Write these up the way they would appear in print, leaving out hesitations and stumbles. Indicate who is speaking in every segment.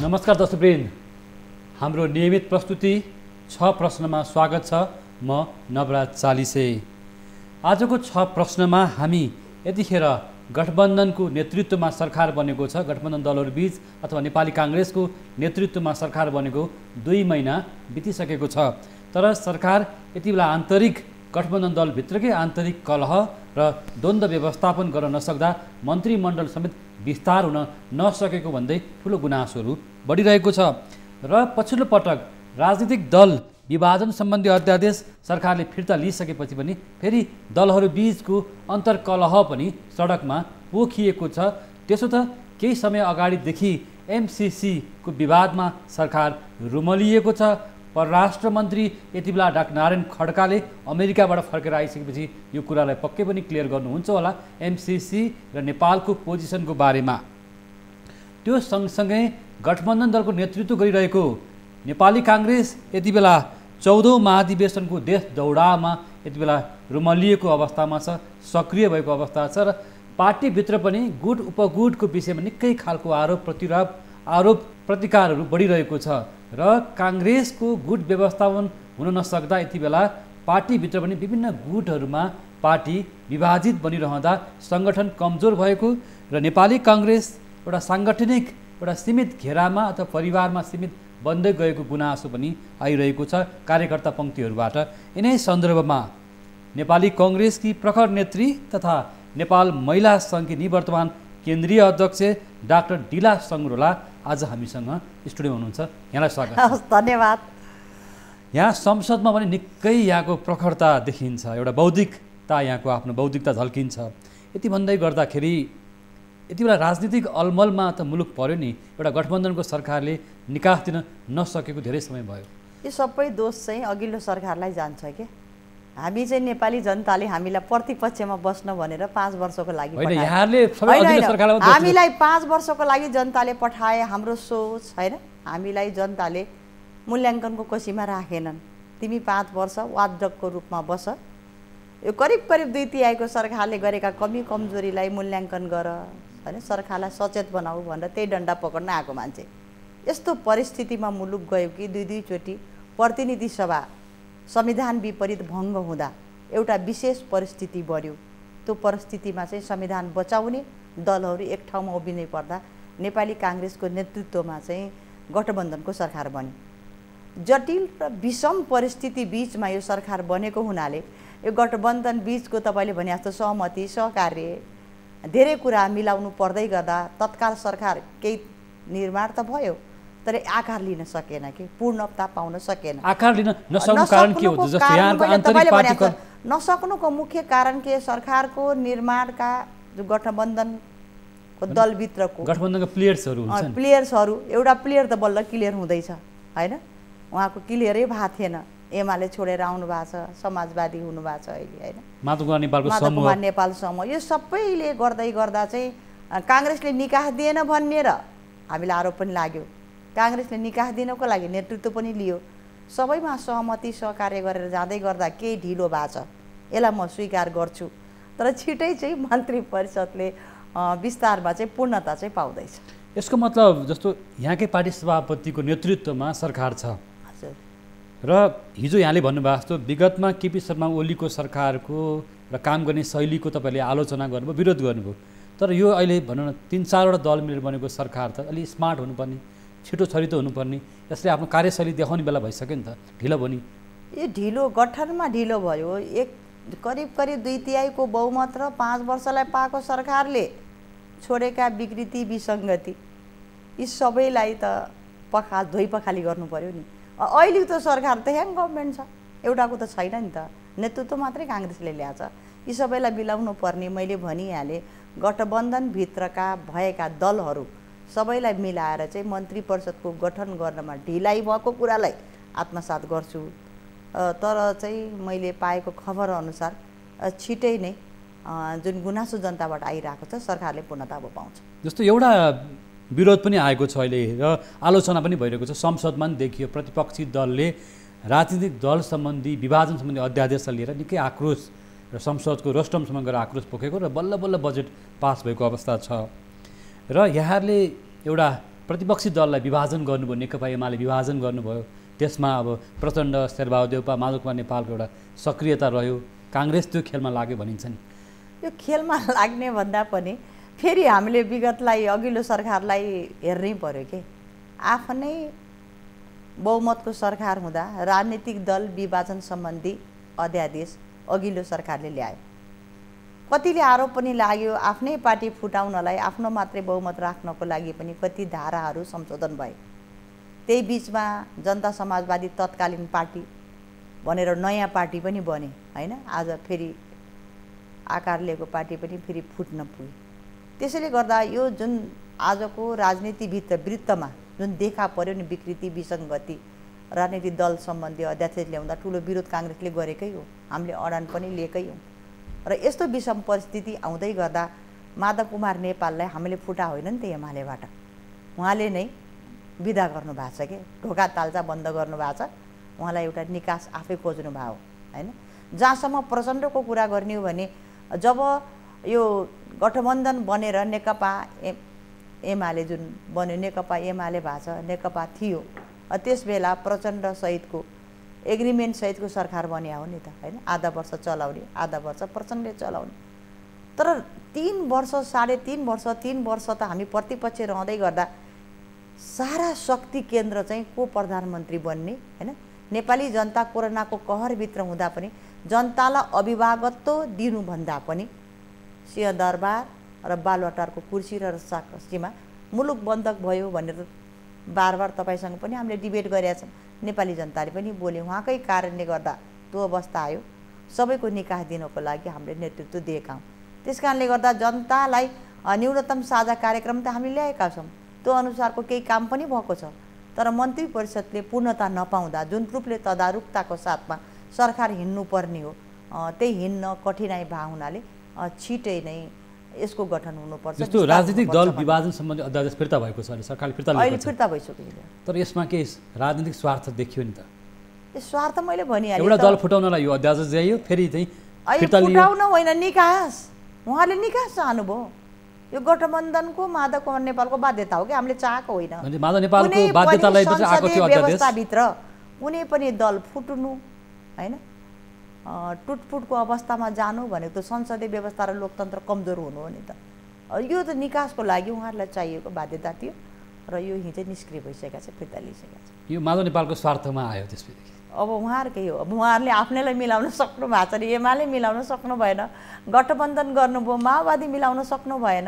Speaker 1: नमस्कार दर्शकवृन्द, हाम्रो नियमित प्रस्तुति 6 प्रश्नमा स्वागत छ। म नवराज चालिसे। आजको 6 प्रश्नमा हामी यतिखेर गठबन्धनको नेतृत्वमा सरकार बनेको छ, गठबन्धन दलहरू बीच अथवा नेपाली काङ्ग्रेसको नेतृत्वमा सरकार बनेको 2 महिना बितिसकेको छ। तर सरकार यति बेला आन्तरिक गठबन्धन दलभित्रकै आन्तरिक कलह र द्वन्द्व व्यवस्थापन गर्न नसक्दा मन्त्रीमण्डल समेत विस्तार हुन नसकेको भन्दै ठुलो गुनासोहरू बढिरहेको छ। र पछिल्लो पटक राजनीतिक दल विभाजन सम्बन्धी अध्यादेश सरकारले फिर्ता लिइसकेपछि पनि फेरि दलहरू बीचको अन्तर्कलह पनि सडकमा पोखिएको छ। त्यसो त केही समय अगाडिदेखि एमसिसीको विवादमा सरकार रुमलिएको छ। परराष्ट्र मन्त्री यति बेला डाक्टर नारायण खड्काले अमेरिकाबाट फर्केर आइसकेपछि यो कुरालाई पक्कै पनि क्लियर गर्नुहुन्छ होला एमसिसी र नेपालको पोजिसनको बारेमा। त्यो सँगसँगै गठबन्धन दलको नेतृत्व गरिरहेको नेपाली काङ्ग्रेस यति बेला 14औं महाधिवेशनको देश दौडामा यति बेला रुमलिएको अवस्थामा छ, सक्रिय भएको अवस्था छ। र पार्टीभित्र पनि गुट उपगुटको विषयमा निकै खालको आरोप प्रतिकारहरू बढिरहेको छ। र काङ्ग्रेसको गुट व्यवस्थापन हुन नसक्दा यति बेला पार्टीभित्र पनि विभिन्न गुटहरूमा पार्टी विभाजित बनिरहँदा सङ्गठन कमजोर भएको र नेपाली काङ्ग्रेस एउटा साङ्गठनिक एउटा सीमित घेरामा अथवा परिवारमा सीमित बन्दै गएको गुनासो पनि आइरहेको छ कार्यकर्ता पङ्क्तिहरूबाट। यिनै सन्दर्भमा नेपाली काङ्ग्रेसकी प्रखर नेत्री तथा नेपाल महिला सङ्घकी निवर्तमान केन्द्रीय अध्यक्ष डाक्टर डिला सङ्ग्रोला आज हामीसँग स्टुडियोमा हुनुहुन्छ। यहाँलाई स्वागत छ।
Speaker 2: धन्यवाद।
Speaker 1: यहाँ संसदमा पनि निकै यहाँको प्रखरता देखिन्छ, एउटा बौद्धिकता, यहाँको आफ्नो बौद्धिकता झल्किन्छ। यति भन्दै गर्दाखेरि यति बेला राजनीतिक अलमलमा त मुलुक पर्यो नि, एउटा गठबन्धनको सरकारले निकास दिन नसकेको धेरै समय भयो।
Speaker 2: यो सबै दोष चाहिँ अघिल्लो सरकारलाई जान्छ के? हामी चाहिँ नेपाली जनताले हामीलाई प्रतिपक्षमा बस्न भनेर 5 वर्षको लागि हामीलाई 5 वर्षको लागि जनताले पठाए। हाम्रो सोच होइन, हामीलाई जनताले मूल्याङ्कनको कोसीमा राखेनन्। तिमी 5 वर्ष वादकको रूपमा बस, यो करिब 2/3 सरकारले गरेका कमी कमजोरीलाई मूल्याङ्कन गर होइन, सरकारलाई सचेत बनाऊ भनेर त्यही डन्डा पकड्न आएको मान्छे। यस्तो परिस्थितिमा मुलुक गयो कि 2 चोटि प्रतिनिधि सभा संविधान विपरीत भङ्ग हुँदा एउटा विशेष परिस्थिति बढ्यो। त्यो परिस्थितिमा चाहिँ संविधान बचाउने दलहरू एक ठाउँमा उभिनै पर्दा नेपाली काङ्ग्रेसको नेतृत्वमा चाहिँ गठबन्धनको सरकार बन्यो। जटिल र विषम परिस्थिति बीचमा यो सरकार बनेको हुनाले यो गठबन्धन बीचको तपाईँले भने जस्तो सहमति सहकार्य धेरै कुरा मिलाउनु पर्दै गर्दा तत्काल सरकार केही निर्माण त भयो तर आकार लिन सकेन कि पूर्णता पाउन सकेन।
Speaker 1: आकार लिन नसक्नुको कारण के हो? जस्तो यहाँको आन्तरिक पार्टीको
Speaker 2: नसक्नुको मुख्य कारण के? सरकारको निर्माणका जो गठबन्धनको दलभित्रको
Speaker 1: गठबन्धनको
Speaker 2: प्लेयर्सहरू एउटा प्लेयर त बल्ल क्लियर हुँदैछ होइन, उहाँको क्लियरै भएको थिएन। एमाले छोडेर आउनु भएको छ, समाजवादी हुनुभएको छ अहिले होइन, माधवकुमार नेपाल समूह। यो सबैले गर्दा चाहिँ काङ्ग्रेसले निकास दिएन भन्ने र हामीलाई आरोप पनि लाग्यो। काङ्ग्रेसले निकास दिनको लागि नेतृत्व पनि लियो। सबैमा सहमति सहकार्य गरेर जाँदै गर्दा केही ढिलो भएको छ, यसलाई म स्वीकार गर्छु। तर छिटै चाहिँ मन्त्री परिषदले विस्तारमा चाहिँ पूर्णता चाहिँ पाउँदैछ।
Speaker 1: यसको मतलब जस्तो यहाँकै पार्टी सभापतिको नेतृत्वमा सरकार छ र हिजो यहाँले भन्नुभएको जस्तो विगतमा केपी शर्मा ओलीको सरकारको र काम गर्ने शैलीको तपाईँले आलोचना गर्नुभयो, विरोध गर्नुभयो। तर यो अहिले भनौँ न 3-4वटा दल मिलेर बनेको सरकार त अलि स्मार्ट हुनुपर्ने, छिटो छरितो हुनुपर्ने, यसले आफ्नो कार्यशैली देखाउने बेला भइसक्यो नि त, ढिलो भयो नि।
Speaker 2: यो ढिलो गठनमा ढिलो भयो। करिब 2/3 बहुमत र 5 वर्षलाई पाएको सरकारले छोडेका विकृति विसङ्गति यी सबैलाई त धोइ पखाली गर्नु पर्यो नि। अहिले त सरकार त ह्याङ गभर्मेन्ट छ, एउटाको त छैन नि त, नेतृत्व मात्रै काङ्ग्रेसले ल्याएको छ। यी सबैलाई मिलाउनु पर्ने। मैले भनिहालेँ गठबन्धनभित्रका भएका दलहरू सबैलाई मिलाएर चाहिँ मन्त्री परिषदको गठन गर्नमा ढिलाइ भएको कुरालाई आत्मसात गर्छु। तर चाहिँ मैले पाएको खबर अनुसार छिटै नै जुन गुनासो जनताबाट आइरहेको छ सरकारले पूर्णता अब पाउँछ।
Speaker 1: जस्तो एउटा विरोध पनि आएको छ अहिले र आलोचना पनि भइरहेको छ, संसदमा पनि देखियो प्रतिपक्षी दलले राजनीतिक दल सम्बन्धी विभाजन सम्बन्धी अध्यादेशलाई लिएर निकै आक्रोश र संसदको रोस्टमसम्म गएर आक्रोश पोखेको र बल्ल बल्ल बजेट पास भएको अवस्था छ। र यहाँहरूले एउटा प्रतिपक्षी दललाई विभाजन गर्नुभयो, नेकपा एमाले विभाजन गर्नुभयो, त्यसमा अब प्रचण्ड, शेरबहादुर देउपा, माधव कुमार नेपालको एउटा सक्रियता रह्यो, काङ्ग्रेस त्यो खेलमा लाग्यो भनिन्छ नि।
Speaker 2: यो खेलमा लाग्ने भन्दा पनि फेरि हामीले विगतलाई अघिल्लो सरकारलाई हेर्नै पर्यो के। आफ्नै बहुमतको सरकार हुँदा राजनीतिक दल विभाजन सम्बन्धी अध्यादेश अघिल्लो सरकारले ल्यायो। कतिले आरोप पनि लाग्यो आफ्नै पार्टी फुटाउनलाई, आफ्नो मात्रै बहुमत राख्नको लागि पनि कति धाराहरू संशोधन भए। त्यही बिचमा जनता समाजवादी तत्कालीन पार्टी भनेर नयाँ पार्टी पनि बने हैन। आज फेरि आकार लिएको पार्टी पनि फेरि फुट्न पुग्यो। त्यसैले गर्दा यो जुन आजको राजनीतिभित्र वृत्तमा जुन देखा पर्यो नि विकृति, विसङ्गति, राजनीतिक दल सम्बन्धी अध्यादेश ल्याउँदा ठुलो विरोध काङ्ग्रेसले गरेकै हो, हामीले अडान पनि लिएकै हो। र यस्तो विषम परिस्थिति आउँदै गर्दा माधव कुमार नेपाललाई हामीले फुटा होइन नि त एमालेबाट, उहाँले नै विदा गर्नुभएको छ के, ढोका ताल्चा बन्द गर्नुभएको छ। उहाँलाई एउटा निकास आफै खोज्नु भयो हैन। जहाँसम्म प्रचण्डको कुरा गर्ने हो भने जब यो गठबन्धन बनेर नेकपा एमाले जुन बन्यो, नेकपा एमाले भएको छ, नेकपा थियो, त्यस बेला प्रचण्ड सहितको एग्रिमेन्ट सहितको सरकार बन्या हो नि त हैन। आधा वर्ष चलाउने, आधा वर्ष प्रचण्डले चलाउने। तर 3 वर्ष, 3.5 वर्ष, 3 वर्ष त हामी प्रतिपक्ष रहँदै गर्दा सारा शक्ति केन्द्र चाहिँ को प्रधानमन्त्री बन्ने हैन। नेपाली जनता कोरोनाको कहरभित्र हुँदा पनि जनतालाई अभिभावकत्व दिनुभन्दा पनि सिंहदरबार र बालुवाटारको कुर्सी र रस्साकसीमा मुलुक बन्धक भयो भनेर बार तपाईसँग पनि हामीले डिबेट गरेका छौँ। नेपाली जनताले पनि बोले, उहाँकै कारणले गर्दा त्यो अवस्था आयो। सबैको निकाह दिनको लागि हामीले नेतृत्व दिएका हौँ। त्यस कारणले गर्दा जनतालाई न्यूनतम साझा कार्यक्रम त हामीले ल्याएका छौँ, त्यो अनुसारको केही काम पनि भएको छ। तर मन्त्री परिषदले पूर्णता नपाउँदा जुन रूपले तदारुकताको साथमा सरकार हिँड्नुपर्ने हो, त्यही हिँड्न कठिनाइ भएको हुनाले छिटै नै यसको गठन हुनुपर्छ।
Speaker 1: जस्तो राजनीतिक दल विभाजन सम्बन्धी अध्यादेश फिर्ता भएको छ, सरकारले फिर्ता
Speaker 2: अहिले फिर्ता भइसक्यो।
Speaker 1: तर यसमा के राजनीतिक स्वार्थ देखियो नि त।
Speaker 2: यो स्वार्थ मैले भनिहालेँ,
Speaker 1: एउटा दल फुटाउनलाई यो अध्यादेश ल्याइयो, फेरि चाहिँ फिर्ता लियो।
Speaker 2: फुटाउन होइन, निकास। उहाँले निकास चाहनुभयो। यो गठबन्धनको माधव कुमार नेपालको बाध्यता हो कि हामीले चाहेको होइन।
Speaker 1: माधव नेपालको बाध्यतालाई पछि आएको थियो अध्यादेश।
Speaker 2: व्यवस्थाभित्र कुनै पनि दल फुट्नु हैन, टुटफुटको अवस्थामा जानु भनेको त संसदीय व्यवस्था र लोकतन्त्र कमजोर हुनु हो नि त। यो त निकासको लागि उहाँहरूलाई चाहिएको बाध्यता थियो र यो हिजो निष्क्रिय भइसकेको छ, फिर्ता लिइसकेको छ।
Speaker 1: यो माधव नेपालको स्वार्थमा आयो त्यसपछि।
Speaker 2: अब उहाँहरूकै हो, अब उहाँहरूले आफ्नैलाई मिलाउन सक्नु भएको छ, एमाले मिलाउन सक्नु भएन, गठबन्धन गर्नुभयो, माओवादी मिलाउन सक्नु भएन,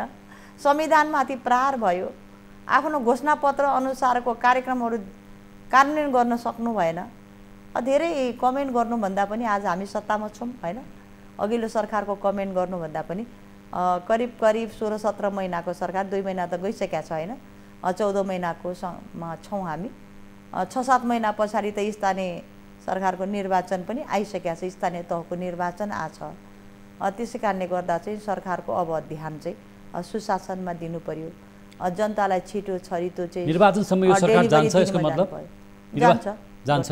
Speaker 2: संविधानमाथि प्रहार भयो, आफ्नो घोषणापत्र अनुसारको कार्यक्रमहरू कार्यान्वयन गर्न सक्नु भएन। धेरै कमेन्ट गर्नुभन्दा पनि आज हामी सत्तामा छौँ हैन। अघिल्लो सरकारको कमेन्ट गर्नुभन्दा पनि करिब 16-17 महिनाको सरकार, 2 महिना त गइसकेका छ हैन, 14 महिनाको छौँ हामी। 6-7 महिना पछाडि त स्थानीय सरकारको निर्वाचन पनि आइसकेका छ, स्थानीय तहको निर्वाचन आछ। त्यसै कारणले गर्दा चाहिँ सरकारको अब ध्यान चाहिँ सुशासनमा दिनु पर्यो, जनतालाई छिटो छरितो चाहिँ
Speaker 1: निर्वाचनसम्म यो सरकार जान्छ। यसको मतलब जान्छ।
Speaker 2: जान्छ।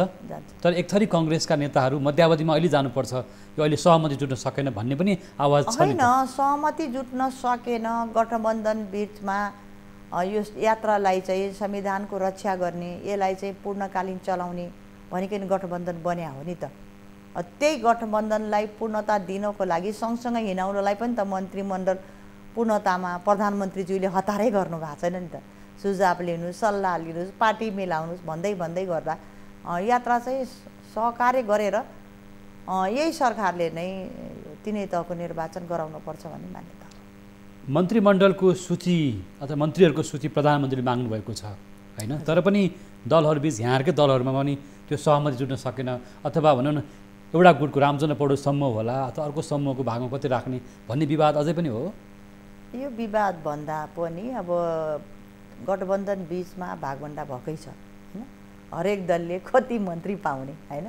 Speaker 1: तर एक थरी कांग्रेसका नेताहरू मध्यावधिमा अहिले जानुपर्छ, यो अहिले सहमति जुट्न सकेन भन्ने पनि आवाज छ।
Speaker 2: होइन, सहमति जुट्न सकेन, गठबन्धन बिचमा यो यात्रालाई चाहिँ संविधानको रक्षा गर्ने, यसलाई चाहिँ पूर्णकालीन चलाउने भनिकन गठबन्धन बन्या हो नि त। त्यही गठबन्धनलाई पूर्णता दिनको लागि सँगसँगै हिँडाउनलाई पनि त मन्त्रीमण्डल पूर्णतामा प्रधानमन्त्रीज्यूले हतारै गर्नु भएको छैन नि त। सुझाव लिनुहोस्, सल्लाह लिनुहोस्, पार्टी मिलाउनुहोस् भन्दै गर्दा यात्रा चाहिँ सहकार्य गरेर यही सरकारले नै तिनै तहको निर्वाचन गराउनुपर्छ भन्ने मान्यता।
Speaker 1: मन्त्रीमण्डलको सूची अथवा मन्त्रीहरूको सूची प्रधानमन्त्रीले माग्नु भएको छ हैन, तर पनि दलहरूबीच यहाँहरूकै दलहरूमा पनि त्यो सहमति जुट्न सकेन, अथवा भनौँ न एउटा गुटको रामचन्द्र पौडेल समूह होला अथवा अर्को समूहको भागमा कति राख्ने भन्ने विवाद अझै पनि हो।
Speaker 2: यो विवाद भन्दा पनि अब गठबन्धन बिचमा भागभण्डा भएकै छ हैन। हरेक दलले कति मन्त्री पाउने हैन,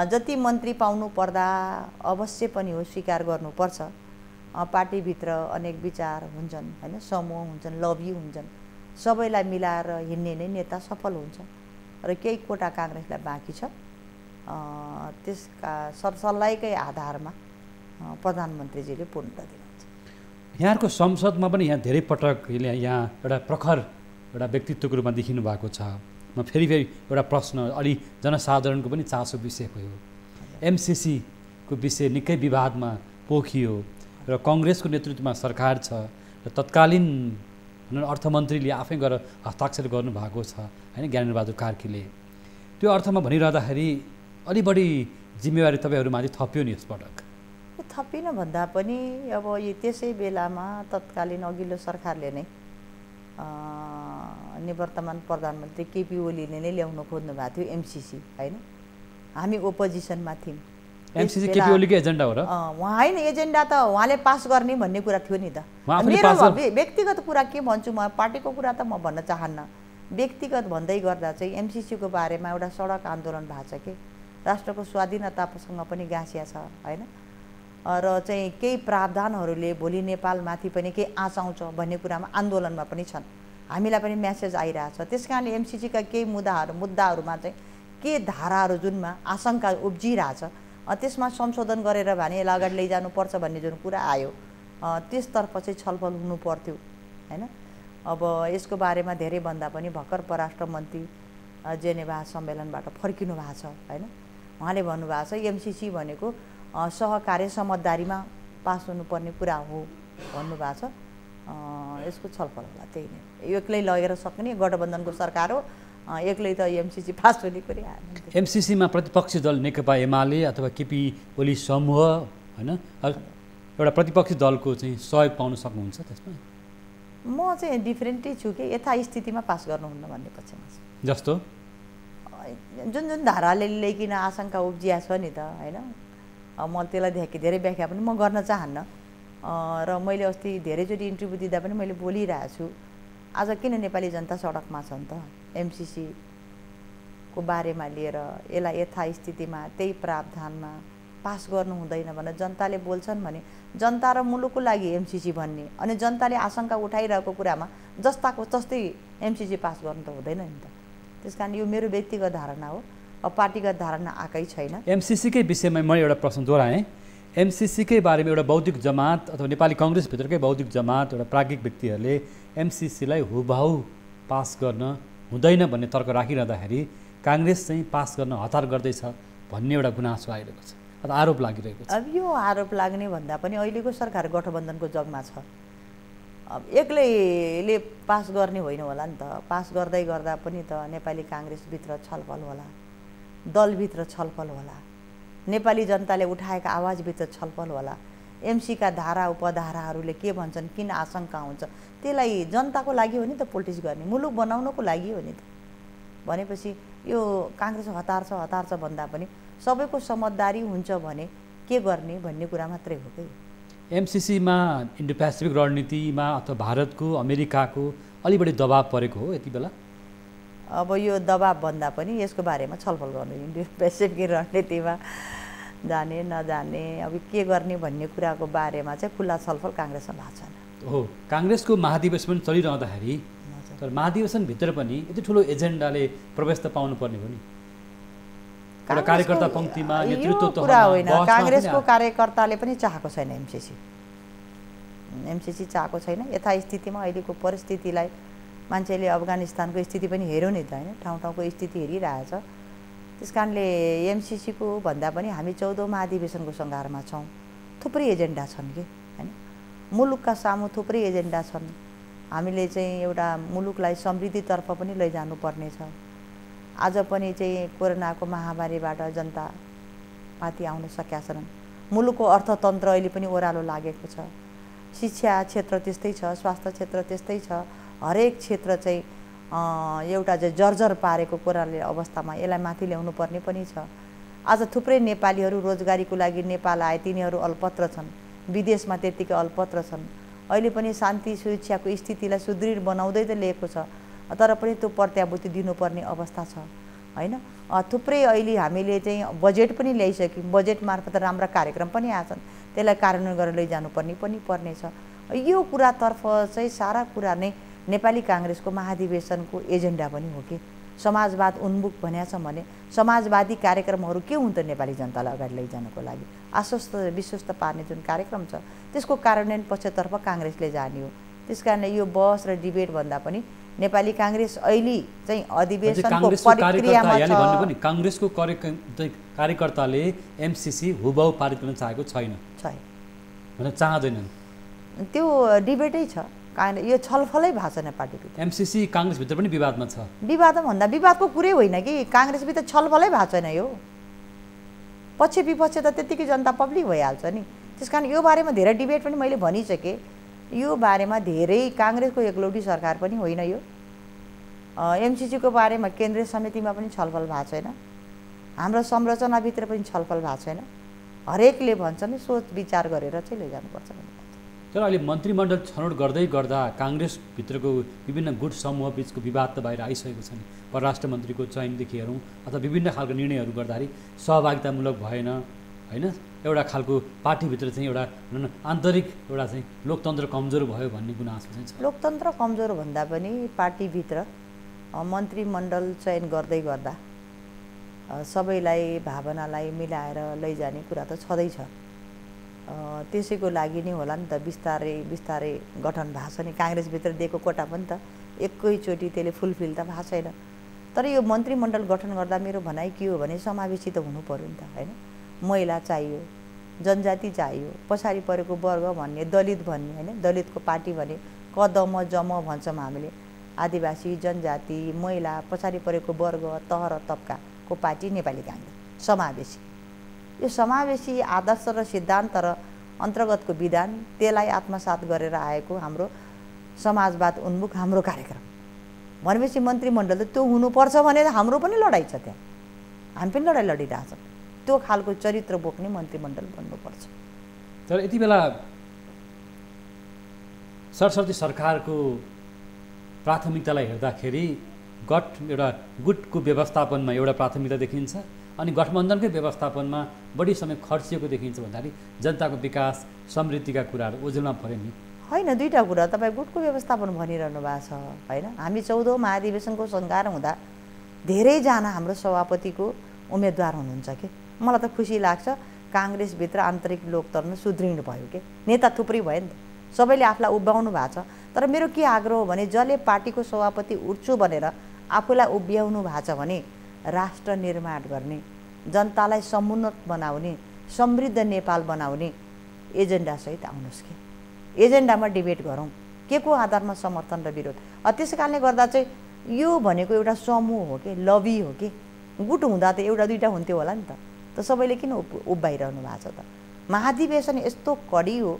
Speaker 2: जति मन्त्री पाउनु पर्दा अवश्य पनि हो स्वीकार गर्नुपर्छ। पार्टीभित्र अनेक विचार हुन्छन् हैन, समूह हुन्छन्, लबी हुन्छन्, सबैलाई मिलाएर हिँड्ने नै नेता सफल हुन्छ र केही कोटा काङ्ग्रेसलाई बाँकी छ। त्यसका सरसल्लाहकै आधारमा प्रधानमन्त्रीजीले पूर्णता दिनुहुन्छ।
Speaker 1: यहाँको संसदमा पनि यहाँ धेरै पटक यहाँ एउटा प्रखर एउटा व्यक्तित्वको रूपमा देखिनु भएको छ। म फेरि एउटा प्रश्न अलि जनसाधारणको पनि चासो विषय भयो। एमसिसीको विषय निकै विवादमा पोखियो र कङ्ग्रेसको नेतृत्वमा सरकार छ र तत्कालीन अर्थमन्त्रीले आफै गएर हस्ताक्षर गर्नुभएको छ होइन, ज्ञानेन्द्रबहादुर कार्कीले। त्यो अर्थमा भनिरहँदाखेरि अलि बढी जिम्मेवारी तपाईँहरूमाथि थप्यो नि यसपटक।
Speaker 2: थपिन भन्दा पनि अब यो त्यसै बेलामा तत्कालीन अघिल्लो सरकारले नै निवर्तमान प्रधानमन्त्री केपी ओलीले नै ल्याउन खोज्नु भएको थियो एमसिसी होइन। हामी ओपोजिसनमा थियौँ।
Speaker 1: एमसिसी केपी ओलीको एजेन्डा हो र?
Speaker 2: उहाँ होइन, एजेन्डा त उहाँले पास गर्ने भन्ने कुरा थियो नि त। मेरो व्यक्तिगत कुरा के भन्छु, म पार्टीको कुरा त म भन्न चाहन्न। व्यक्तिगत भन्दै गर्दा चाहिँ एमसिसीको बारेमा एउटा सडक आन्दोलन भएको छ कि राष्ट्रको स्वाधीनतासँग पनि गाँसिया छ होइन, र चाहिँ केही प्रावधानहरूले भोलि नेपालमाथि पनि केही आँच आउँछ भन्ने कुरामा आन्दोलनमा पनि छन्। हामीलाई पनि म्यासेज आइरहेछ। त्यस कारणले एमसिसीका केही मुद्दाहरूमा चाहिँ के धाराहरू जुनमा आशंका उब्जिरहेछ त्यसमा संशोधन गरेर भने यसलाई अगाडि लैजानुपर्छ भन्ने जुन कुरा आयो त्यसतर्फ चाहिँ छलफल हुनु पर्थ्यो होइन। अब यसको बारेमा धेरै भन्दा पनि भर्खर परराष्ट्र मन्त्री जेनेभा सम्मेलनबाट फर्किनु भएको छ होइन। उहाँले भन्नुभएको छ एमसिसी भनेको सहकार्य समझदारीमा पास हुनुपर्ने कुरा हो भन्नुभएको छ। यसको छलफल होला, त्यही नै। एक्लै लगेर सक्ने गठबन्धनको सरकार हो, एक्लै त एमसिसी पास हुने कुरा आएन।
Speaker 1: एमसिसीमा प्रतिपक्षी दल नेकपा एमाले अथवा केपी ओली समूह होइन एउटा प्रतिपक्षी दलको चाहिँ सहयोग पाउन सक्नुहुन्छ त्यसमा?
Speaker 2: म चाहिँ डिफरेन्टै छु कि यथास्थितिमा पास गर्नुहुन्न भन्ने पक्षमा छु।
Speaker 1: जस्तो
Speaker 2: जुन जुन धाराले ल्याइकन आशंका उब्जिया छ नि त होइन, म त्यसलाई धेरै व्याख्या पनि म गर्न चाहन्न। र मैले अस्ति धेरैचोटि इन्टरभ्यू दिँदा पनि मैले बोलिरहेको छु, आज किन नेपाली जनता सडकमा छ नि त? एमसिसीको बारेमा लिएर यसलाई यथास्थितिमा त्यही प्रावधानमा पास गर्नु हुँदैन भनेर जनताले बोल्छन् भने जनता र मुलुकको लागि एमसिसी भन्ने अनि जनताले आशंका उठाइरहेको कुरामा जस्ताको जस्तै एमसिसी पास गर्नु त हुँदैन नि त। त्यस कारण यो मेरो व्यक्तिगत धारणा हो, अब पार्टीगत धारणा आएकै छैन।
Speaker 1: एमसिसीकै विषयमा मैले एउटा प्रश्न दोहोऱ्याएँ। एमसिसीकै बारेमा एउटा बौद्धिक जमात अथवा नेपाली कङ्ग्रेसभित्रकै बौद्धिक जमात एउटा प्राज्ञिक व्यक्तिहरूले एमसिसीलाई हुबहु पास गर्न हुँदैन भन्ने तर्क राखिरहँदाखेरि काङ्ग्रेस चाहिँ पास गर्न हतार गर्दैछ भन्ने एउटा गुनासो आइरहेको छ अथवा आरोप लागिरहेको छ।
Speaker 2: अब यो आरोप लाग्ने भन्दा पनि अहिलेको सरकार गठबन्धनको जगमा छ। अब एक्लैले पास गर्ने होइन होला नि त। पास गर्दै गर्दा पनि त नेपाली काङ्ग्रेसभित्र छलफल होला, दलभित्र छलफल होला, नेपाली जनताले उठाएका आवाजभित्र छलफल होला, एमसीका धारा उपधाराहरूले के भन्छन्, किन आशंका हुन्छ, त्यसलाई जनताको लागि हो नि त पोलिटिक्स गर्ने, मुलुक बनाउनको लागि हो नि त। भनेपछि यो काङ्ग्रेस हतार छ भन्दा पनि सबैको समझदारी हुन्छ भने के गर्ने भन्ने कुरा मात्रै हो कि।
Speaker 1: एमसिसीमा इन्डो पेसिफिक रणनीतिमा अथवा भारतको अमेरिकाको अलि बढी दबाब परेको हो यति बेला?
Speaker 2: अब यो दबाब भन्दा पनि यसको बारेमा छलफल गर्नु, इन्डो पेसिफिक रणनीतिमा जाने नजाने अब के गर्ने भन्ने कुराको बारेमा चाहिँ खुल्ला छलफल काङ्ग्रेसमा भएको छैन।
Speaker 1: हो, काङ्ग्रेसको महाधिवेशन चलिरहँदाखेरि तर महाधिवेशनभित्र पनि यति ठुलो एजेन्डाले प्रवेश त पाउनुपर्ने हो नि। एउटा कार्यकर्ता पङ्क्तिमा नेतृत्व त
Speaker 2: कुरा होइन। काङ्ग्रेसको कार्यकर्ताले पनि चाहेको छैन एमसिसी चाहेको छैन। यथास्थितिमा अहिलेको परिस्थितिलाई मान्छेले अफगानिस्तानको स्थिति पनि हेऱ्यो नि त होइन, ठाउँ ठाउँको स्थिति हेरिरहेछ। त्यस कारणले एमसिसीको भन्दा पनि हामी 14औं महाधिवेशनको सङ्घारमा छौँ। थुप्रै एजेन्डा छन् कि होइन, मुलुकका सामु थुप्रै एजेन्डा छन्। हामीले चाहिँ एउटा मुलुकलाई समृद्धितर्फ पनि लैजानुपर्ने छ। आज पनि चाहिँ कोरोनाको महामारीबाट जनता माथि आउन सकेका छैनन्। मुलुकको अर्थतन्त्र अहिले पनि ओह्रालो लागेको छ। शिक्षा क्षेत्र त्यस्तै छ, स्वास्थ्य क्षेत्र त्यस्तै छ। हरेक क्षेत्र चाहिँ एउटा चाहिँ जर्जर पारेको कोरोनाले अवस्थामा यसलाई माथि ल्याउनु पर्ने पनि छ। आज थुप्रै नेपालीहरू रोजगारीको लागि नेपाल आए, तिनीहरू अल्पत्र छन्, विदेशमा त्यत्तिकै अल्पत्र छन्। अहिले पनि शान्ति सुरक्षाको स्थितिलाई सुदृढ बनाउँदै त लिएको छ, तर पनि त्यो प्रत्याभूति दिनुपर्ने अवस्था छ होइन। थुप्रै अहिले हामीले चाहिँ बजेट पनि ल्याइसक्यौँ, बजेट मार्फत राम्रा कार्यक्रम पनि आछन्, त्यसलाई कार्यान्वयन गरेर लैजानुपर्ने पनि पर्नेछ। यो कुरातर्फ चाहिँ सारा कुरा नै नेपाली काङ्ग्रेसको महाधिवेशनको एजेन्डा पनि हो कि समाजवाद उन्मुख भनेको छ भने समाजवादी कार्यक्रमहरू के हुन् त नेपाली जनतालाई अगाडि लैजानको लागि आश्वस्त विश्वस्त पार्ने जुन कार्यक्रम छ त्यसको कार्यान्वयन पक्षतर्फ काङ्ग्रेसले जाने हो। त्यस कारणले यो बहस र डिबेट भन्दा पनि नेपाली काङ्ग्रेस अहिले चाहिँ अधिवेशनको
Speaker 1: काङ्ग्रेसको
Speaker 2: प्रक्रियामा
Speaker 1: कार्यकर्ता
Speaker 2: छ।
Speaker 1: भन्नु पनि काङ्ग्रेसको कार्यकर्ताले एमसिसी हुबहु पारित गर्न चाहेको छैन भनेर चाहँदैनन्।
Speaker 2: त्यो डिबेटै छ, यो छलफलै भएको छैन पार्टीभित्र।
Speaker 1: एमसिसी काङ्ग्रेसभित्र पनि विवादमा छ।
Speaker 2: विवादमा भन्दा विवादको कुरै होइन कि काङ्ग्रेसभित्र छलफलै भएको छैन। यो पक्ष विपक्ष त त्यत्तिकै जनता पब्लिक भइहाल्छ नि। त्यस कारण यो बारेमा धेरै डिबेट पनि मैले भनिसकेँ। यो बारेमा धेरै काङ्ग्रेसको एकलौटी सरकार पनि होइन यो। एमसिसीको बारेमा केन्द्रीय समितिमा पनि छलफल भएको छैन, हाम्रो संरचनाभित्र पनि छलफल भएको छैन। हरेकले भन्छन् सोच विचार गरेर चाहिँ लैजानुपर्छ।
Speaker 1: तर अहिले मन्त्रीमण्डल छनौट गर्दै गर्दा काङ्ग्रेसभित्रको विभिन्न गुट समूह बिचको विवाद त बाहिर आइसकेको छ नि। परराष्ट्र मन्त्रीको चयनदेखि हेरौँ अथवा विभिन्न खालको निर्णयहरू गर्दाखेरि सहभागितामूलक भएन होइन, एउटा खालको पार्टीभित्र चाहिँ एउटा आन्तरिक एउटा चाहिँ लोकतन्त्र कमजोर भयो भन्ने गुनासो चाहिँ छ।
Speaker 2: लोकतन्त्र कमजोर भन्दा पनि पार्टीभित्र मन्त्रीमण्डल चयन गर्दै गर्दा सबैलाई भावनालाई मिलाएर लैजाने कुरा त छँदैछ। त्यसैको लागि नै होला नि त बिस्तारै बिस्तारै गठन भएको छ नि। काङ्ग्रेसभित्र दिएको कोटा पनि त एकैचोटि त्यसले फुलफिल त भएको छैन। तर यो मन्त्रीमण्डल गठन गर्दा मेरो भनाइ के हो भने समावेशी त हुनु पर्यो नि त होइन। महिला चाहियो, जनजाति चाहियो, पछाडि परेको वर्ग भन्ने, दलित भन्ने होइन, दलितको पार्टी भने कदम जम भन्छौँ हामीले। आदिवासी, जनजाति, महिला, पछाडि परेको वर्ग, तह र तबकाको पार्टी नेपाली काङ्ग्रेस समावेशी। यो समावेशी आदर्श र सिद्धान्त र अन्तर्गतको विधान त्यसलाई आत्मसात गरेर आएको हाम्रो समाजवाद उन्मुख हाम्रो कार्यक्रम भनेपछि मन्त्रीमण्डल त त्यो हुनुपर्छ भने हाम्रो पनि लडाइँ छ। त्यहाँ हामी पनि लडाइँ लडिरहेछौँ। त्यो खालको चरित्र बोक्ने मन्त्रीमण्डल बन्नुपर्छ।
Speaker 1: तर यति बेला सरस्वती सरकारको प्राथमिकतालाई हेर्दाखेरि एउटा गुटको व्यवस्थापनमा एउटा प्राथमिकता देखिन्छ, अनि गठबन्धनकै व्यवस्थापनमा बढी समय खर्चिएको देखिन्छ भन्दाखेरि जनताको विकास समृद्धिका कुराहरू ओझेलमा पऱ्यो नि।
Speaker 2: होइन, दुईवटा कुरा तपाईँ गुटको व्यवस्थापन भनिरहनु भएको छ होइन। हामी 14औं महाधिवेशनको सङ्घार हुँदा धेरैजना हाम्रो सभापतिको उम्मेदवार हुनुहुन्छ कि मलाई त खुसी लाग्छ। काङ्ग्रेसभित्र आन्तरिक लोकतन्त्र सुदृढ भयो कि नेता थुप्रै भयो नि त, सबैले आफूलाई उभ्याउनु भएको छ। तर मेरो के आग्रह हो भने जसले पार्टीको सभापति उठ्छु भनेर आफूलाई उभ्याउनु भएको छ भने राष्ट्र निर्माण गर्ने, जनतालाई समुन्नत बनाउने, समृद्ध नेपाल बनाउने एजेन्डासहित आउनुहोस् कि एजेन्डामा डिबेट गरौँ के को आधारमा समर्थन र विरोध। त्यसै कारणले गर्दा चाहिँ यो भनेको एउटा समूह हो कि लबी हो कि। गुट हुँदा त एउटा दुईवटा हुन्थ्यो होला नि त सबैले किन उभ्याइरहनु भएको छ त। महाधिवेशन यस्तो कडी हो,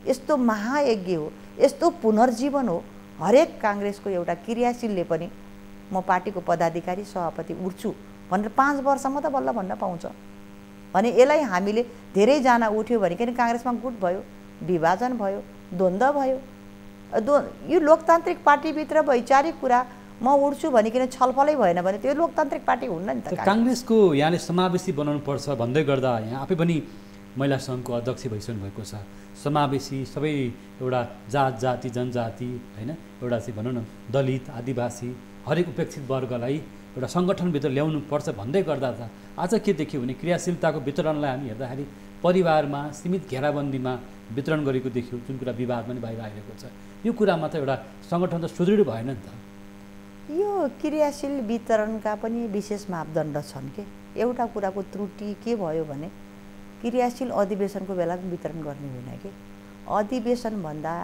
Speaker 2: यस्तो महायज्ञ हो, यस्तो पुनर्जीवन हो। हरेक काङ्ग्रेसको एउटा क्रियाशीलले पनि म पार्टीको पदाधिकारी सभापति उठ्छु भनेर 5 वर्षमा त बल्ल भन्न पाउँछ भने यसलाई हामीले धेरैजना उठ्यो भने किन काङ्ग्रेसमा गुट भयो, विभाजन भयो, द्वन्द्व भयो। यो लोकतान्त्रिक पार्टीभित्र वैचारिक कुरा म उठ्छु भनिकन छलफलै भएन भने त्यो लोकतान्त्रिक पार्टी हुन्न नि त।
Speaker 1: काङ्ग्रेसको यहाँले समावेशी बनाउनु पर्छ भन्दै गर्दा यहाँ आफै पनि महिला सङ्घको अध्यक्ष भइसक्नु भएको छ। समावेशी सबै एउटा जात जाति जनजाति होइन, एउटा चाहिँ भनौँ न दलित आदिवासी हरेक उपेक्षित वर्गलाई एउटा सङ्गठनभित्र ल्याउनु पर्छ भन्दै गर्दा त आज के देखियो भने क्रियाशीलताको वितरणलाई हामी हेर्दाखेरि परिवारमा सीमित घेराबन्दीमा वितरण गरेको देखियो, जुन कुरा विवादमा पनि बाहिर आइरहेको छ। यो कुरामा त एउटा सङ्गठन त सुदृढ भएन नि त।
Speaker 2: यो क्रियाशील वितरणका पनि विशेष मापदण्ड छन् के। एउटा कुराको त्रुटि के भयो भने क्रियाशील अधिवेशनको बेला वितरण गर्ने होइन कि। अधिवेशनभन्दा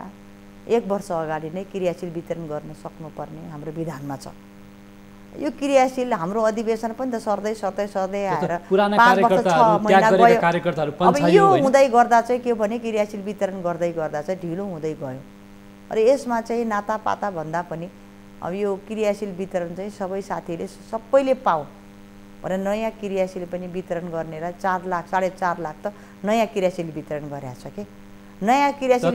Speaker 2: 1 वर्ष अगाडि नै क्रियाशील वितरण गर्न सक्नुपर्ने हाम्रो विधानमा छ। यो क्रियाशील हाम्रो अधिवेशन पनि त सर्दै आएर 5 वर्ष 6 महिना गयो। अब यो हुँदै गर्दा चाहिँ के भने क्रियाशील वितरण गर्दै गर्दा चाहिँ ढिलो हुँदै गयो। र यसमा चाहिँ नातापाता भन्दा पनि अब यो क्रियाशील वितरण चाहिँ सबै साथीले सबैले पाऊ भनेर नयाँ क्रियाशील पनि वितरण गर्नेलाई 4 लाख 4.5 लाख त नयाँ क्रियाशील वितरण गरेको छ कि। नयाँ क्रियाशील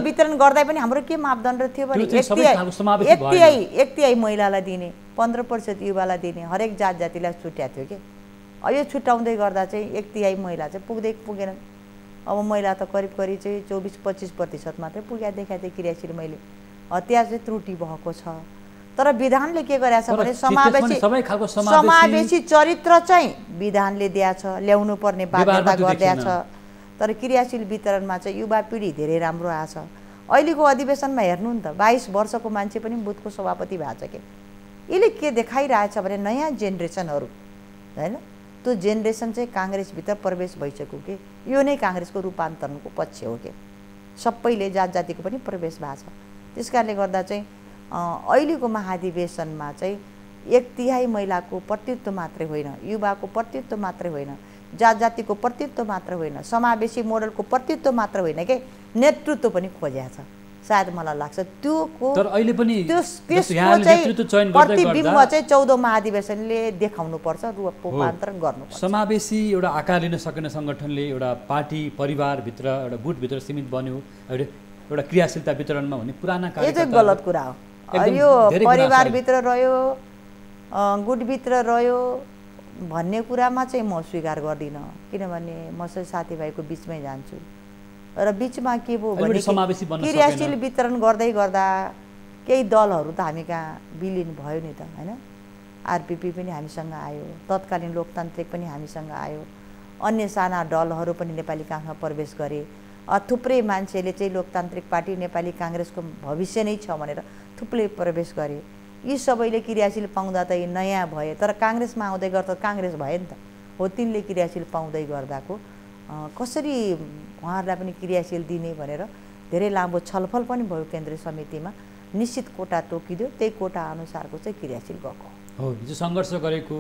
Speaker 2: वितरण गर्दा पनि हाम्रो के मापदण्ड थियो भने 1/3 महिलालाई दिने, 15% युवालाई दिने, हरेक जात जातिलाई छुट्याएको थियो कि। अब यो छुट्याउँदै गर्दा चाहिँ 1/3 महिला चाहिँ पुगेनन्। अब महिला त करिब चाहिँ 24-25% मात्रै पुगेको देखाएको थिएँ क्रियाशील मैले। त्यहाँ चाहिँ त्रुटि भएको छ। तर विधानले के गरेछ भने समावेशी चरित्र चाहिँ विधानले दिएछ, ल्याउनु पर्ने बाध्यता गरिदिएछ। तर क्रियाशील वितरणमा चाहिँ युवा पिँढी धेरै राम्रो आछ। अहिलेको अधिवेशनमा हेर्नु नि त 22 वर्षको मान्छे पनि बुथको सभापति भएको छ के। यसले के देखाइरहेछ भने नयाँ जेनेरेसनहरू हैन, त्यो जेनेरेसन चाहिँ काङ्ग्रेसभित्र प्रवेश भइसक्यो के। यो नै काङ्ग्रेसको रूपान्तरणको पक्ष हो के। सबैले जात जातिको पनि प्रवेश भएको छ। त्यस कारणले गर्दा चाहिँ अहिलेको महाधिवेशनमा चाहिँ 1/3 महिलाको प्रतिनिधित्व मात्रै होइन, युवाको प्रतिनिधित्व मात्रै होइन, जात जातिको प्रतिनिधित्व मात्र होइन, समावेशी मोडलको प्रतिनिधित्व मात्र होइन के, नेतृत्व पनि खोजेको छ सायद मलाई लाग्छ। त्योको
Speaker 1: तर अहिले पनि
Speaker 2: प्रतिबिम्ब चाहिँ 14औं महाधिवेशनले देखाउनुपर्छ, रूपान्तरण गर्नुपर्छ।
Speaker 1: समावेशी एउटा आकार लिन सकेन सङ्गठनले एउटा पार्टी परिवारभित्र एउटा गुटभित्र सीमित बन्यो, एउटा क्रियाशीलता वितरणमा हुने पुराना
Speaker 2: कार्यकर्ता, यो चाहिँ गलत कुरा हो। यो परिवारभित्र रह्यो, गुटभित्र रह्यो भन्ने कुरामा चाहिँ म स्वीकार गर्दिनँ, किनभने म चाहिँ साथीभाइको बिचमै जान्छु र बिचमा के भयो भने क्रियाशील वितरण गर्दै गर्दा केही दलहरू त हामी कहाँ विलिन भयो नि त हैन। आरपीपी पनि हामीसँग आयो, तत्कालीन लोकतान्त्रिक पनि हामीसँग आयो, अन्य साना दलहरू पनि नेपाली काङ्ग्रेसमा प्रवेश गरे। थुप्रै मान्छेले चाहिँ लोकतान्त्रिक पार्टी नेपाली काङ्ग्रेसको भविष्य नै छ भनेर थुप्रै प्रवेश गरे। यी सबैले क्रियाशील पाउँदा त नयाँ भए, तर काङ्ग्रेसमा आउँदै गर्दा काङ्ग्रेस भयो नि त हो। तिनले क्रियाशील पाउँदै गर्दाको कसरी उहाँहरूलाई पनि क्रियाशील दिने भनेर धेरै लामो छलफल पनि भयो केन्द्रीय समितिमा। निश्चित कोटा तोकिदियो, त्यही कोटा अनुसारको चाहिँ क्रियाशील गएको
Speaker 1: हो। जो सङ्घर्ष गरेको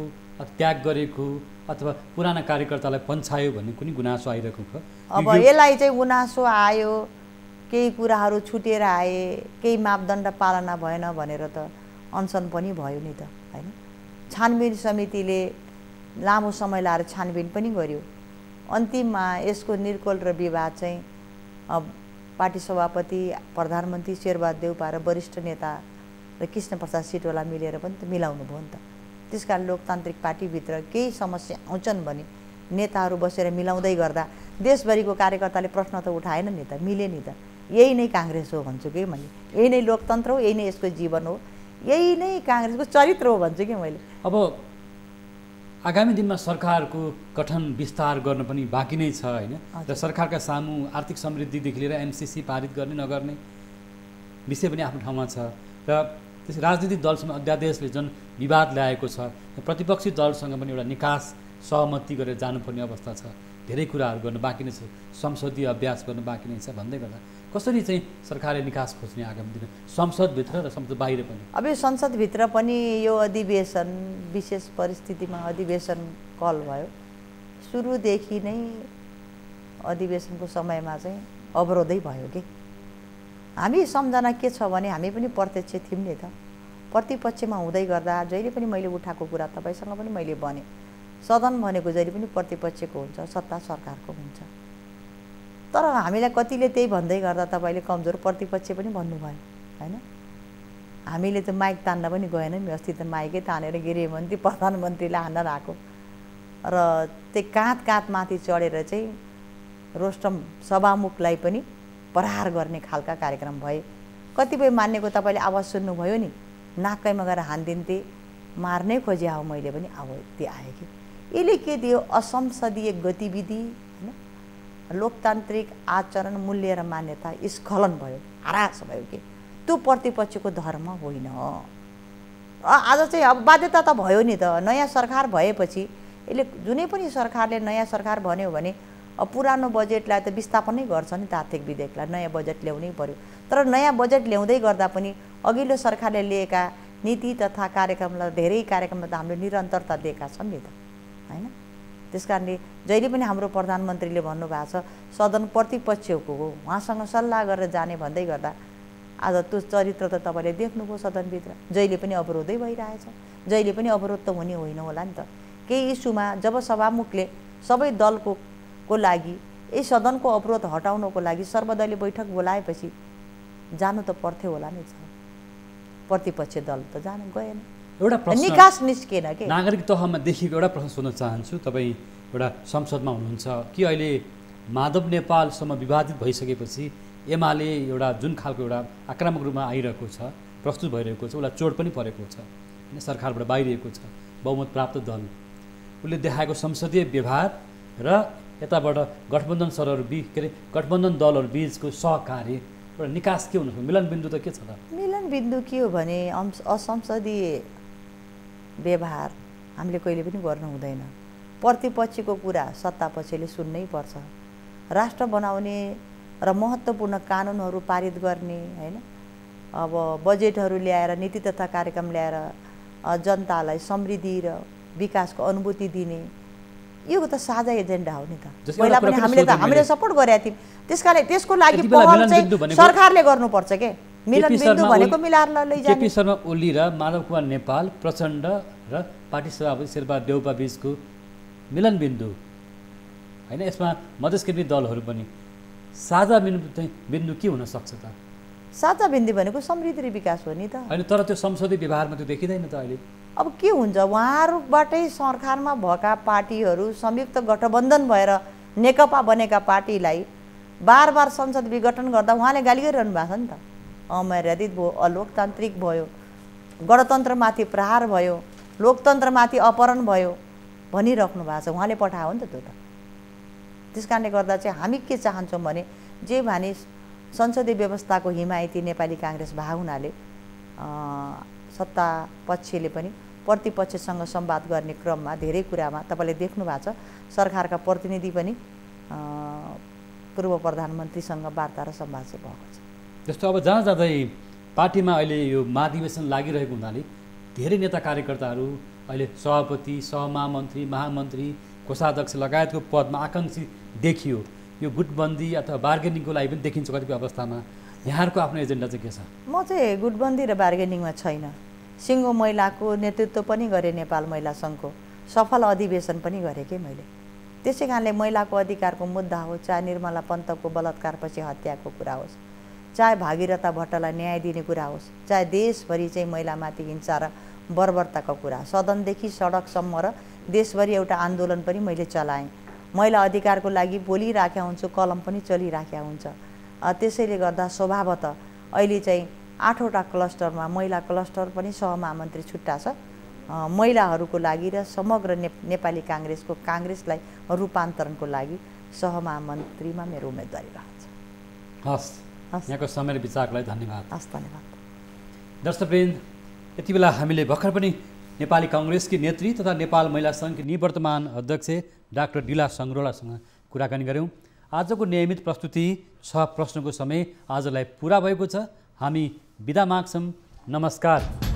Speaker 1: त्याग गरेको अथवा पुराना कार्यकर्तालाई पन्छायो भन्ने कुनै गुनासो आइरहेको छ।
Speaker 2: अब यसलाई चाहिँ गुनासो आयो, केही कुराहरू छुटेर आए, केही मापदण्ड पालना भएन भनेर त अनसन पनि भयो नि त हैन। छानबिन समितिले लामो समय लाएर छानबिन पनि गर्यो। अन्तिममा यसको निर्कोल र विवाद चाहिँ पार्टी सभापति, प्रधानमन्त्री शेरबहादुर देउपा र वरिष्ठ नेता र कृष्णप्रसाद सिटोला मिलेर पनि त मिलाउनु भयो नि त। त्यसकारण लोकतान्त्रिक पार्टीभित्र केही समस्या आउँछन् भने नेताहरू बसेर मिलाउँदै गर्दा देशभरिको कार्यकर्ताले प्रश्न त उठाएन नि त, मिले नि त। यही नै काङ्ग्रेस हो भन्छु कि मैले, यही नै लोकतन्त्र हो, यही नै यसको जीवन हो, यही नै काङ्ग्रेसको चरित्र हो भन्छु कि मैले।
Speaker 1: अब आगामी दिनमा सरकारको गठन विस्तार गर्न पनि बाँकी नै छ हैन, र सरकारका सामु आर्थिक समृद्धिदेखि लिएर एमसीसी पारित गर्ने नगर्ने विषय पनि आफ्नो ठाउँमा छ। र त्यस राजनीतिक दलसँग अध्यादेशले जुन विवाद ल्याएको छ, प्रतिपक्षी दलसँग पनि एउटा निकास सहमति गरेर जानुपर्ने अवस्था छ। धेरै कुराहरू गर्न बाँकी नै छ, संसदीय अभ्यास गर्न बाँकी नै छ भन्दै गर्दा कसरी चाहिँ सरकारले निकास खोज्ने आगामी दिन संसदभित्र र संसद बाहिर पनि?
Speaker 2: अब यो संसदभित्र पनि यो अधिवेशन विशेष परिस्थितिमा अधिवेशन कल भयो, सुरुदेखि नै अधिवेशनको समयमा चाहिँ अवरोधै भयो कि। हामी सम्झना के छ भने हामी पनि प्रत्यक्ष थियौँ नि त। प्रतिपक्षमा हुँदै गर्दा जहिले पनि मैले उठाएको कुरा तपाईँसँग पनि मैले भने, सदन भनेको जहिले पनि प्रतिपक्षको हुन्छ, सत्ता सरकारको हुन्छ। तर हामीलाई कतिले त्यही भन्दै गर्दा तपाईँले कमजोर प्रतिपक्ष पनि भन्नुभयो हैन। हामीले त माइक तान्न पनि गएनौँ, अस्ति त माइकै तानेर गृहमन्त्री प्रधानमन्त्रीलाई हान्न राखेको र त्यही काँधमाथि चढेर चाहिँ रोस्टम सभामुखलाई पनि प्रहार गर्ने खालका कार्यक्रम भए। कतिपय मान्नेको तपाईँले आवाज सुन्नुभयो नि, नाकैमा गएर हानिदिन्थे, मार्नै खोजे हो मैले पनि आवाज त्यो आयो कि। यसले के दियो, असंसदीय गतिविधि हैन, लोकतान्त्रिक आचरण मूल्य र मान्यता स्खलन भयो, ह्रास भयो कि। त्यो प्रतिपक्षको धर्म होइन। आज चाहिँ अब बाध्यता त भयो नि त, नयाँ सरकार भएपछि यसले जुनै पनि सरकारले नयाँ सरकार भन्यो भने अब पुरानो बजेटलाई त विस्थापनै गर्छ नि त, आर्थिक विधेयकलाई नयाँ बजेट ल्याउनै पर्यो। तर नयाँ बजेट ल्याउँदै गर्दा पनि अघिल्लो सरकारले लिएका नीति तथा कार्यक्रमलाई धेरै कार्यक्रममा त हामीले निरन्तरता दिएका छन् नि त हैन। त्यस कारणले जहिले पनि हाम्रो प्रधानमन्त्रीले भन्नुभएको छ सदन प्रतिपक्षको हो, उहाँसँग सल्लाह गरेर जाने भन्दै गर्दा आज त्यो चरित्र त तपाईँले देख्नुभयो। सदनभित्र जहिले पनि अवरोधै भइरहेछ, जहिले पनि अवरोध त हुने होइन होला नि त। केही इस्युमा जब सभामुखले सबै दलको लागि यही सदनको अवरोध हटाउनको लागि सर्वदलीय बैठक बोलाएपछि जानु त पर्थ्यो होला नि। प्रतिपक्ष दल त जानु गएन,
Speaker 1: एउटा प्रश्न
Speaker 2: निकास निस्केन के।
Speaker 1: नागरिक तहमा देखिएको एउटा प्रश्न सोध्न चाहन्छु, तपाईँ एउटा संसदमा हुनुहुन्छ कि अहिले माधव नेपालसम्म विवादित भइसकेपछि एमाले एउटा जुन खालको एउटा आक्रामक रूपमा आइरहेको छ, प्रस्तुत भइरहेको छ, उसलाई चोट पनि परेको छ होइन, सरकारबाट बाहिरिएको छ, बहुमत प्राप्त दल, उसले देखाएको संसदीय व्यवहार र यताबाट गठबन्धन सरहरू के अरे गठबन्धन दलहरू बिचको सहकार्य एउटा निकास के हुनु मिलन बिन्दु त के छ त?
Speaker 2: मिलन बिन्दु के हो भने असंसदीय व्यवहार हामीले कहिले पनि गर्नु हुँदैन। प्रतिपक्षको कुरा सत्तापक्षले सुन्नै पर्छ। राष्ट्र बनाउने र महत्त्वपूर्ण कानुनहरू पारित गर्ने हैन, अब बजेटहरू ल्याएर नीति तथा कार्यक्रम ल्याएर जनतालाई समृद्धि र विकासको अनुभूति दिने, यो त साझा एजेन्डा हो नि त। पहिला पनि हामीले सपोर्ट गरेका थियौँ, त्यसको लागि पहल चाहिँ सरकारले गर्नुपर्छ के। मिलन बिन्दु भनेको मिलाएर लैजाने।
Speaker 1: केपी शर्मा ओली र माधव कुमार नेपाल प्रचण्ड र पार्टी सभापति शेरबहादुर देउपा बीचको मिलन बिन्दु हैन, यसमा मधेसकेन्द्री दलहरू पनि साझा बिन्दु के हुन सक्छ त?
Speaker 2: साझा बिन्दु भनेको समृद्धि र विकास हो नि त
Speaker 1: हैन, तर त्यो संसदीय व्यवहारमा त्यो देखिँदैन त अहिले।
Speaker 2: अब के हुन्छ, उहाँहरूबाटै सरकारमा भएका पार्टीहरू संयुक्त गठबन्धन भएर नेकपा बनेका पार्टीलाई बार बार संसद विघटन गर्दा उहाँले गाली गरिरहनु भएको छ नि त। अमर्यादित भयो, अलोकतान्त्रिक भयो, गणतन्त्रमाथि प्रहार भयो, लोकतन्त्रमाथि अपहरण भयो भनिराख्नु भएको छ। उहाँले पठायो नि त त्यो त। त्यस कारणले गर्दा चाहिँ हामी के चाहन्छौँ भने जे भने संसदीय व्यवस्थाको हिमायती नेपाली काङ्ग्रेस भएको हुनाले सत्ता पक्षले पनि प्रतिपक्षसँग संवाद गर्ने क्रममा धेरै कुरामा तपाईँले देख्नु भएको छ, सरकारका प्रतिनिधि पनि पूर्व प्रधानमन्त्रीसँग वार्ता र संवाद चाहिँ भएको छ।
Speaker 1: जस्तो अब जहाँ जाँदै पार्टीमा अहिले यो महाधिवेशन लागिरहेको हुनाले धेरै नेता कार्यकर्ताहरू अहिले सभापति, सहमहामन्त्री, महामन्त्री, कोषाध्यक्ष लगायतको पदमा आकाङ्क्षी देखियो। यो गुटबन्दी अथवा बार्गेनिङको लागि पनि देखिन्छ कतिपय अवस्थामा। यहाँहरूको आफ्नो एजेन्डा चाहिँ के छ?
Speaker 2: म चाहिँ गुटबन्दी र बार्गेनिङमा छैन। सिङ्गो महिलाको नेतृत्व पनि गरेँ, नेपाल महिला सङ्घको सफल अधिवेशन पनि गरेँ कि मैले। त्यसै कारणले महिलाको अधिकारको मुद्दा हो, चाहे निर्मला पन्तको बलात्कारपछि हत्याको कुरा होस्, चाहे भागीरथा भट्टलाई न्याय दिने कुरा होस्, चाहे देशभरि चाहिँ महिलामाथि हिंसा र बर्बरताको कुरा, सदनदेखि सडकसम्म र देशभरि एउटा आन्दोलन पनि मैले चलाएँ। महिला अधिकारको लागि बोलिराखेका हुन्छु, कलम पनि चलिराखेका हुन्छ। त्यसैले गर्दा स्वभावतः अहिले चाहिँ 8वटा क्लस्टरमा महिला क्लस्टर पनि सहमहामन्त्री छुट्टा छ। महिलाहरूको लागि र समग्र नेपाली काङ्ग्रेसलाई रूपान्तरणको लागि सहमहामन्त्रीमा मेरो उम्मेदवारी रहन्छ।
Speaker 1: हस्, यहाँको समय र विचारको लागि धन्यवाद।
Speaker 2: हस्, धन्यवाद।
Speaker 1: दर्शकवृन्द, यति बेला हामीले भर्खर पनि नेपाली काङ्ग्रेसकी नेत्री तथा नेपाल महिला सङ्घकी निवर्तमान अध्यक्ष डाक्टर डिला सङ्ग्रोलासँग कुराकानी गऱ्यौँ। आजको नियमित प्रस्तुति 6 प्रश्नको समय आजलाई पुरा भएको छ। हामी बिदा माग्छौँ। नमस्कार।